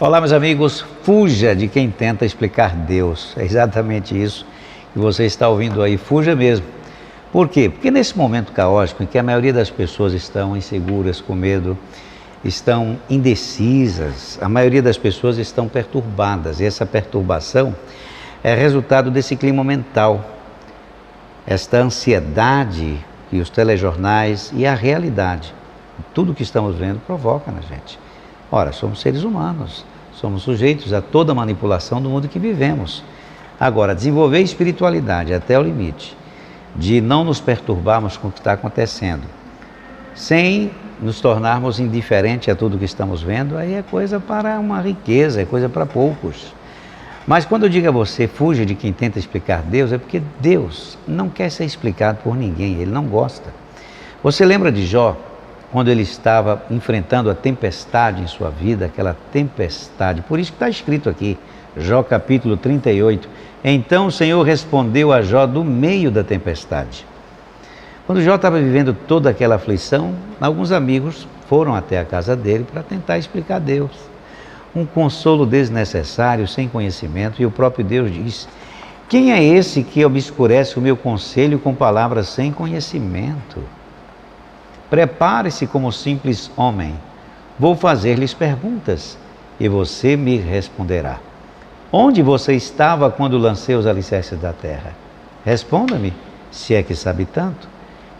Olá, meus amigos, fuja de quem tenta explicar Deus. É exatamente isso que você está ouvindo aí, fuja mesmo. Por quê? Porque nesse momento caótico em que a maioria das pessoas estão inseguras, com medo, estão indecisas, a maioria das pessoas estão perturbadas, e essa perturbação é resultado desse clima mental, esta ansiedade que os telejornais e a realidade, tudo que estamos vendo provoca na gente. Ora, somos seres humanos, somos sujeitos a toda manipulação do mundo que vivemos. Agora, desenvolver espiritualidade até o limite, de não nos perturbarmos com o que está acontecendo, sem nos tornarmos indiferentes a tudo que estamos vendo, aí é coisa para uma riqueza, é coisa para poucos. Mas quando eu digo a você, fuja de quem tenta explicar Deus, é porque Deus não quer ser explicado por ninguém, Ele não gosta. Você lembra de Jó, quando ele estava enfrentando a tempestade em sua vida, aquela tempestade, por isso que está escrito aqui, Jó capítulo 38, então o Senhor respondeu a Jó do meio da tempestade. Quando Jó estava vivendo toda aquela aflição, alguns amigos foram até a casa dele para tentar explicar Deus. Um consolo desnecessário, sem conhecimento, e o próprio Deus diz: quem é esse que obscurece o meu conselho com palavras sem conhecimento? Prepare-se como simples homem, vou fazer-lhes perguntas, e você me responderá. Onde você estava quando lancei os alicerces da terra? Responda-me, se é que sabe tanto.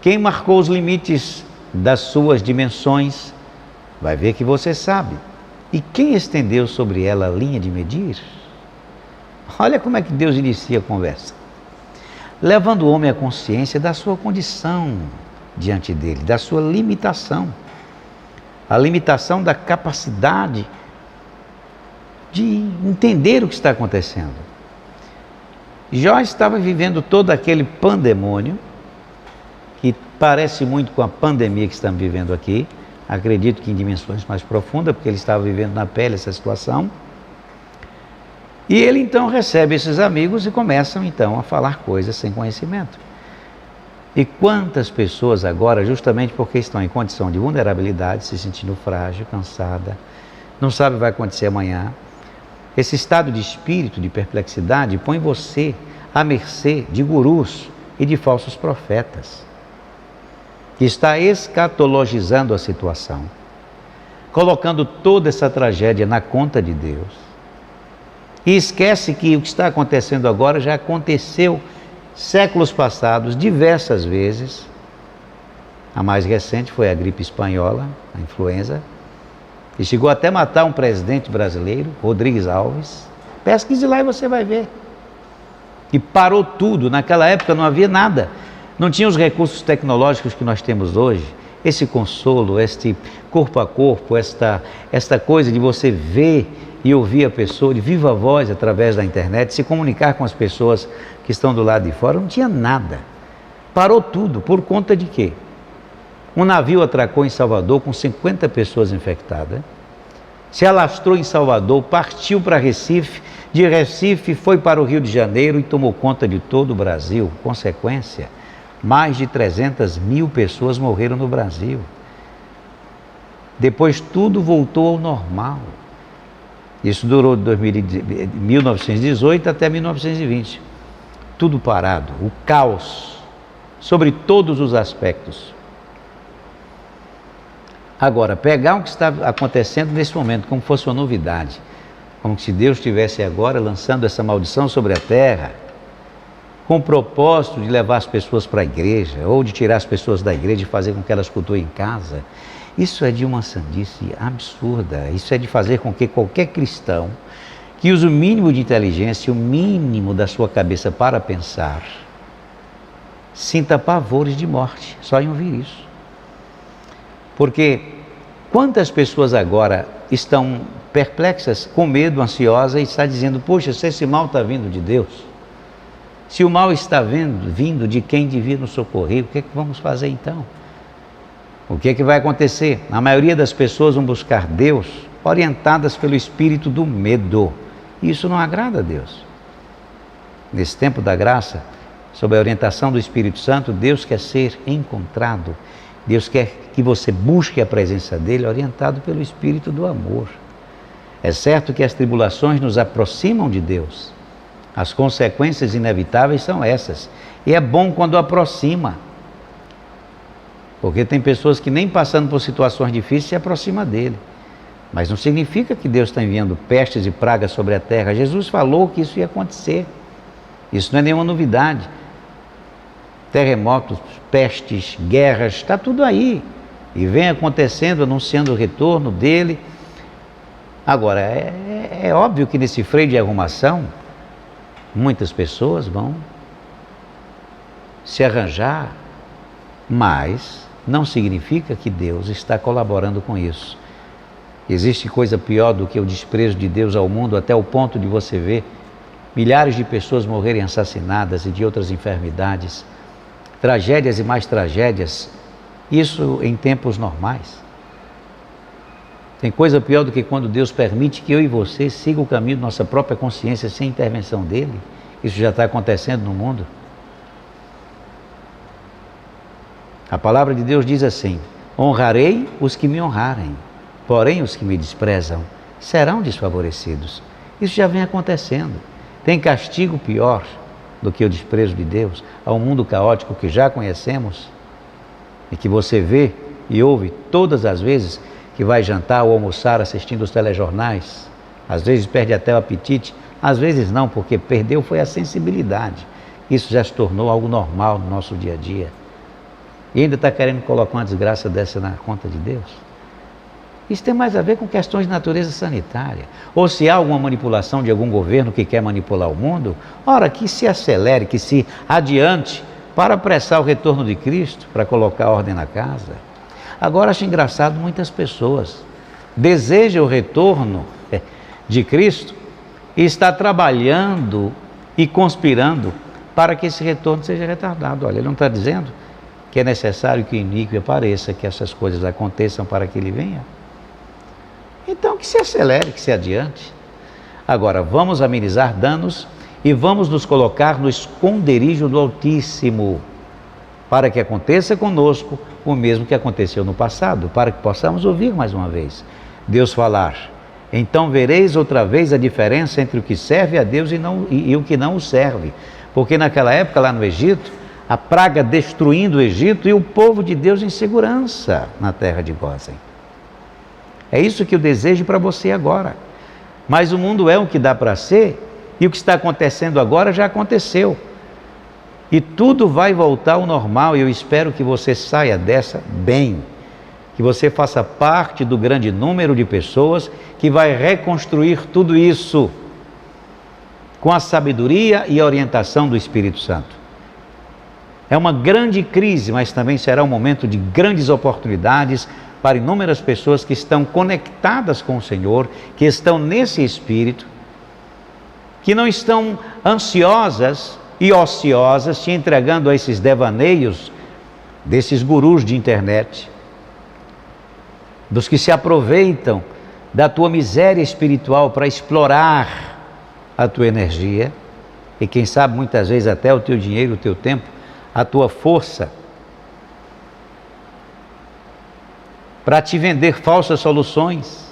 Quem marcou os limites das suas dimensões? Vai ver que você sabe. E quem estendeu sobre ela a linha de medir? Olha como é que Deus inicia a conversa. Levando o homem à consciência da sua condição diante dele, da sua limitação. A limitação da capacidade de entender o que está acontecendo. Jó estava vivendo todo aquele pandemônio, que parece muito com a pandemia que estamos vivendo aqui, acredito que em dimensões mais profundas, porque ele estava vivendo na pele essa situação. E ele então recebe esses amigos e começam então a falar coisas sem conhecimento. E quantas pessoas agora, justamente porque estão em condição de vulnerabilidade, se sentindo frágil, cansada, não sabe o que vai acontecer amanhã, esse estado de espírito, de perplexidade, põe você à mercê de gurus e de falsos profetas, que está escatologizando a situação, colocando toda essa tragédia na conta de Deus, e esquece que o que está acontecendo agora já aconteceu séculos passados, diversas vezes. A mais recente foi a gripe espanhola, a influenza, que chegou até matar um presidente brasileiro, Rodrigues Alves. Pesquise lá e você vai ver. E parou tudo. Naquela época não havia nada. Não tinha os recursos tecnológicos que nós temos hoje. Esse consolo, este corpo a corpo, esta coisa de você ver e ouvir a pessoa de viva voz através da internet, se comunicar com as pessoas que estão do lado de fora, não tinha nada. Parou tudo. Por conta de quê? Um navio atracou em Salvador com 50 pessoas infectadas, se alastrou em Salvador, partiu para Recife, de Recife foi para o Rio de Janeiro e tomou conta de todo o Brasil. Consequência, mais de 300 mil pessoas morreram no Brasil. Depois tudo voltou ao normal. Isso durou de 1918 até 1920. Tudo parado, o caos, sobre todos os aspectos. Agora, pegar o que está acontecendo nesse momento como fosse uma novidade, como se Deus estivesse agora lançando essa maldição sobre a terra, com o propósito de levar as pessoas para a igreja, ou de tirar as pessoas da igreja e fazer com que elas cultuem em casa, isso é de uma sandice absurda. Isso é de fazer com que qualquer cristão que use o mínimo de inteligência, o mínimo da sua cabeça para pensar, sinta pavores de morte, só em ouvir isso. Porque quantas pessoas agora estão perplexas, com medo, ansiosas, e está dizendo: poxa, se esse mal está vindo de Deus, se o mal está vindo de quem devia nos socorrer, o que é que vamos fazer então? O que é que vai acontecer? A maioria das pessoas vão buscar Deus orientadas pelo espírito do medo. E isso não agrada a Deus. Nesse tempo da graça, sob a orientação do Espírito Santo, Deus quer ser encontrado. Deus quer que você busque a presença dele orientado pelo espírito do amor. É certo que as tribulações nos aproximam de Deus. As consequências inevitáveis são essas. E é bom quando aproxima. Porque tem pessoas que nem passando por situações difíceis se aproximam dele. Mas não significa que Deus está enviando pestes e pragas sobre a terra. Jesus falou que isso ia acontecer. Isso não é nenhuma novidade. Terremotos, pestes, guerras, está tudo aí. E vem acontecendo, anunciando o retorno dele. Agora, é óbvio que nesse freio de arrumação, muitas pessoas vão se arranjar, mas não significa que Deus está colaborando com isso. Existe coisa pior do que o desprezo de Deus ao mundo, até o ponto de você ver milhares de pessoas morrerem assassinadas e de outras enfermidades, tragédias e mais tragédias, isso em tempos normais. Tem coisa pior do que quando Deus permite que eu e você siga o caminho da nossa própria consciência sem intervenção dele. Isso já está acontecendo no mundo. A palavra de Deus diz assim: honrarei os que me honrarem, porém os que me desprezam serão desfavorecidos. Isso já vem acontecendo. Tem castigo pior do que o desprezo de Deus ao mundo caótico que já conhecemos e que você vê e ouve todas as vezes que vai jantar ou almoçar assistindo os telejornais. Às vezes perde até o apetite, às vezes não, porque perdeu foi a sensibilidade. Isso já se tornou algo normal no nosso dia a dia. E ainda está querendo colocar uma desgraça dessa na conta de Deus? Isso tem mais a ver com questões de natureza sanitária. Ou se há alguma manipulação de algum governo que quer manipular o mundo, ora, que se acelere, que se adiante para apressar o retorno de Cristo, para colocar ordem na casa. Agora, acho engraçado, muitas pessoas desejam o retorno de Cristo e está trabalhando e conspirando para que esse retorno seja retardado. Olha, ele não está dizendo que é necessário que o iníquo apareça, que essas coisas aconteçam para que ele venha. Então, que se acelere, que se adiante. Agora, vamos amenizar danos e vamos nos colocar no esconderijo do Altíssimo, para que aconteça conosco o mesmo que aconteceu no passado, para que possamos ouvir mais uma vez Deus falar. Então vereis outra vez a diferença entre o que serve a Deus e o que não o serve. Porque naquela época, lá no Egito, a praga destruindo o Egito e o povo de Deus em segurança na terra de Gósen. É isso que eu desejo para você agora. Mas o mundo é o que dá para ser, e o que está acontecendo agora já aconteceu. E tudo vai voltar ao normal, e eu espero que você saia dessa bem. Que você faça parte do grande número de pessoas que vai reconstruir tudo isso com a sabedoria e a orientação do Espírito Santo. É uma grande crise, mas também será um momento de grandes oportunidades para inúmeras pessoas que estão conectadas com o Senhor, que estão nesse Espírito, que não estão ansiosas e ociosas, te entregando a esses devaneios desses gurus de internet, dos que se aproveitam da tua miséria espiritual para explorar a tua energia e quem sabe muitas vezes até o teu dinheiro, o teu tempo, a tua força, para te vender falsas soluções.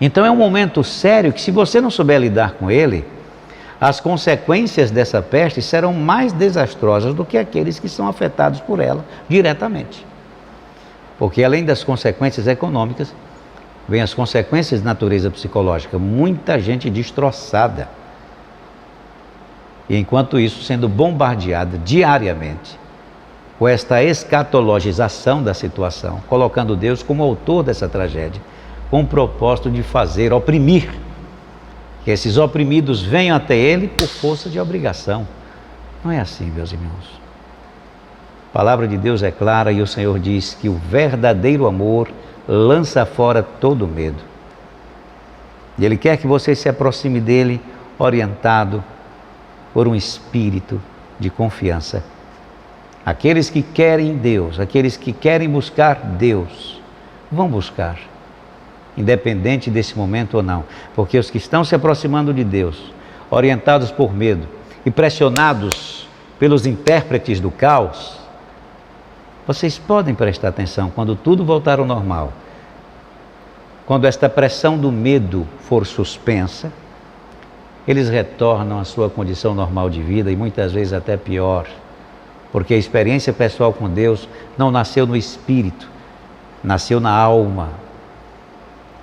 Então é um momento sério que, se você não souber lidar com ele, as consequências dessa peste serão mais desastrosas do que aqueles que são afetados por ela diretamente. Porque além das consequências econômicas, vem as consequências de natureza psicológica. Muita gente destroçada. E enquanto isso, sendo bombardeada diariamente com esta escatologização da situação, colocando Deus como autor dessa tragédia, com o propósito de fazer, oprimir, que esses oprimidos venham até Ele por força de obrigação. Não é assim, meus irmãos. A palavra de Deus é clara e o Senhor diz que o verdadeiro amor lança fora todo medo. E Ele quer que você se aproxime dEle orientado por um espírito de confiança. Aqueles que querem Deus, aqueles que querem buscar Deus, vão buscar, independente desse momento ou não. Porque os que estão se aproximando de Deus, orientados por medo e pressionados pelos intérpretes do caos, vocês podem prestar atenção, quando tudo voltar ao normal, quando esta pressão do medo for suspensa, eles retornam à sua condição normal de vida e muitas vezes até pior, porque a experiência pessoal com Deus não nasceu no espírito, nasceu na alma,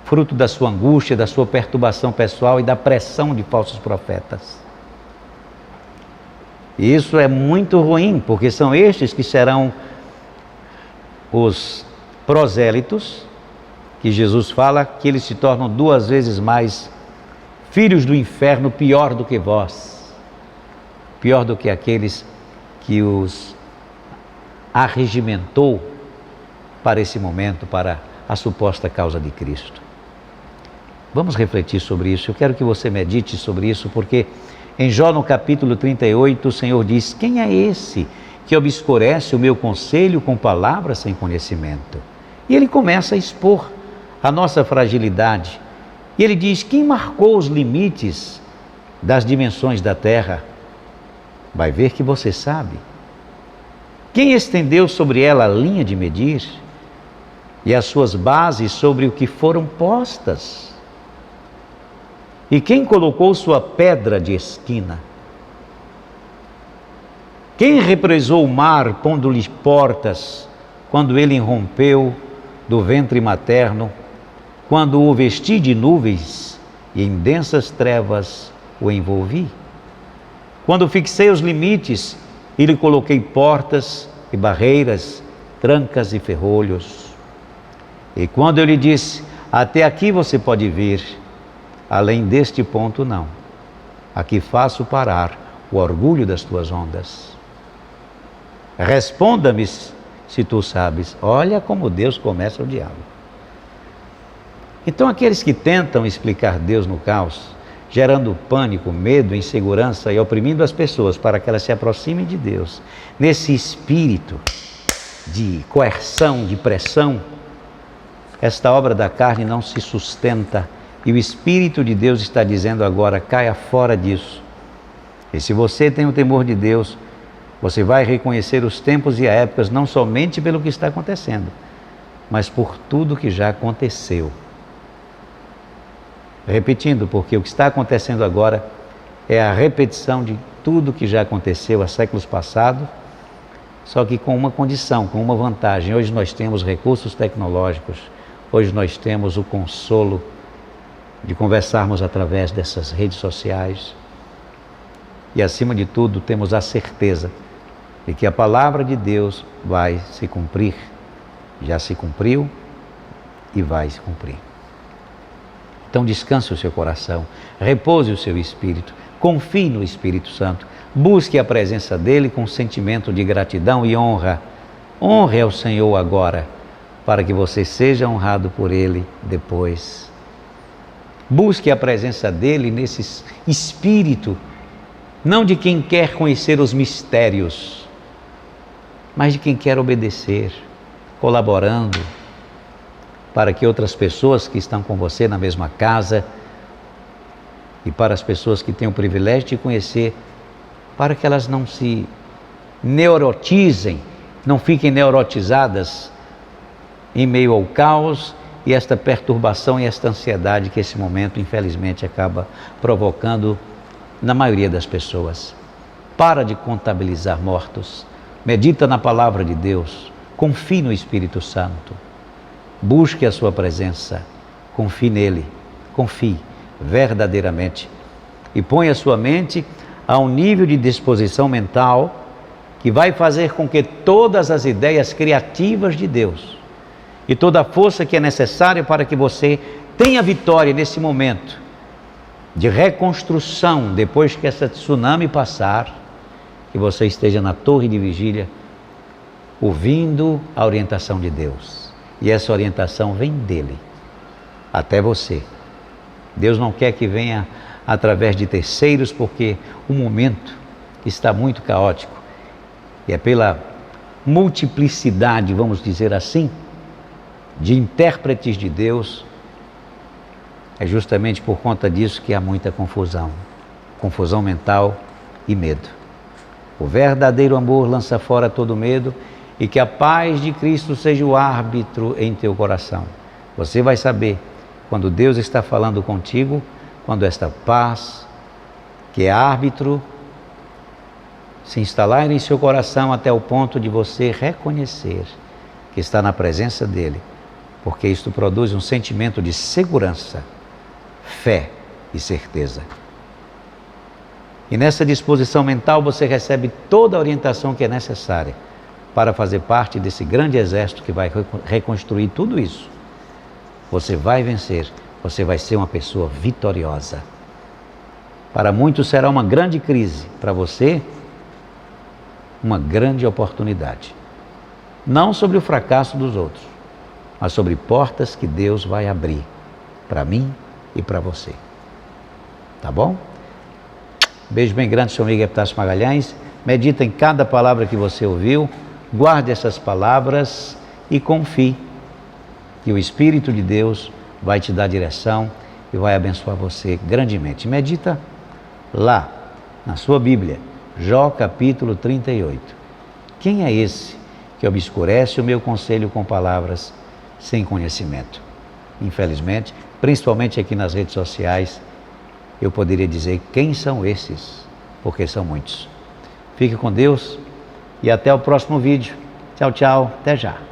fruto da sua angústia, da sua perturbação pessoal e da pressão de falsos profetas. E isso é muito ruim, porque são estes que serão os prosélitos, que Jesus fala que eles se tornam 2 vezes mais filhos do inferno, pior do que vós, pior do que aqueles que os arregimentou para esse momento, para a suposta causa de Cristo. Vamos refletir sobre isso. Eu quero que você medite sobre isso, porque em Jó, no capítulo 38, o Senhor diz: quem é esse que obscurece o meu conselho com palavras sem conhecimento? E ele começa a expor a nossa fragilidade. E ele diz: quem marcou os limites das dimensões da terra? Vai ver que você sabe. Quem estendeu sobre ela a linha de medir e as suas bases sobre o que foram postas? E quem colocou sua pedra de esquina? Quem represou o mar pondo-lhe portas quando ele irrompeu do ventre materno, quando o vesti de nuvens e em densas trevas o envolvi? Quando fixei os limites e lhe coloquei portas e barreiras, trancas e ferrolhos. E quando eu lhe disse: até aqui você pode vir, além deste ponto não. Aqui faço parar o orgulho das tuas ondas. Responda-me se tu sabes. Olha como Deus começa o diálogo. Então aqueles que tentam explicar Deus no caos, gerando pânico, medo, insegurança e oprimindo as pessoas para que elas se aproximem de Deus, nesse espírito de coerção, de pressão, esta obra da carne não se sustenta. E o Espírito de Deus está dizendo agora: caia fora disso. E se você tem o temor de Deus, você vai reconhecer os tempos e épocas não somente pelo que está acontecendo, mas por tudo que já aconteceu. Repetindo, porque o que está acontecendo agora é a repetição de tudo que já aconteceu há séculos passados, só que com uma condição, com uma vantagem. Hoje nós temos recursos tecnológicos, hoje nós temos o consolo de conversarmos através dessas redes sociais e, acima de tudo, temos a certeza de que a palavra de Deus vai se cumprir, já se cumpriu e vai se cumprir. Então descanse o seu coração, repouse o seu espírito, confie no Espírito Santo, busque a presença dele com sentimento de gratidão e honra. Honre ao Senhor agora, para que você seja honrado por ele depois. Busque a presença dele nesse espírito, não de quem quer conhecer os mistérios, mas de quem quer obedecer, colaborando, para que outras pessoas que estão com você na mesma casa e para as pessoas que têm o privilégio de conhecer, para que elas não se neurotizem, não fiquem neurotizadas em meio ao caos e esta perturbação e esta ansiedade que esse momento, infelizmente, acaba provocando na maioria das pessoas. Para de contabilizar mortos, medita na palavra de Deus, confie no Espírito Santo, busque a sua presença, confie nele, confie verdadeiramente e ponha a sua mente a um nível de disposição mental que vai fazer com que todas as ideias criativas de Deus e toda a força que é necessária para que você tenha vitória nesse momento de reconstrução, depois que essa tsunami passar, que você esteja na torre de vigília, ouvindo a orientação de Deus. E essa orientação vem dele, até você. Deus não quer que venha através de terceiros, porque o momento está muito caótico. E é pela multiplicidade, vamos dizer assim, de intérpretes de Deus, é justamente por conta disso que há muita confusão mental e medo. O verdadeiro amor lança fora todo medo, e que a paz de Cristo seja o árbitro em teu coração. Você vai saber quando Deus está falando contigo, quando esta paz, que é árbitro, se instalar em seu coração até o ponto de você reconhecer que está na presença dEle, porque isto produz um sentimento de segurança, fé e certeza. E nessa disposição mental você recebe toda a orientação que é necessária para fazer parte desse grande exército que vai reconstruir tudo isso. Você vai vencer, você vai ser uma pessoa vitoriosa. Para muitos será uma grande crise, para você, uma grande oportunidade. Não sobre o fracasso dos outros, mas sobre portas que Deus vai abrir para mim e para você. Tá bom? Beijo bem grande, seu amigo Epitácio Magalhães. Medita em cada palavra que você ouviu, guarde essas palavras e confie que o Espírito de Deus vai te dar direção e vai abençoar você grandemente. Medita lá, na sua Bíblia, Jó capítulo 38. Quem é esse que obscurece o meu conselho com palavras sem conhecimento? Infelizmente, principalmente aqui nas redes sociais, eu poderia dizer quem são esses, porque são muitos. Fique com Deus e até o próximo vídeo. Tchau, tchau, até já.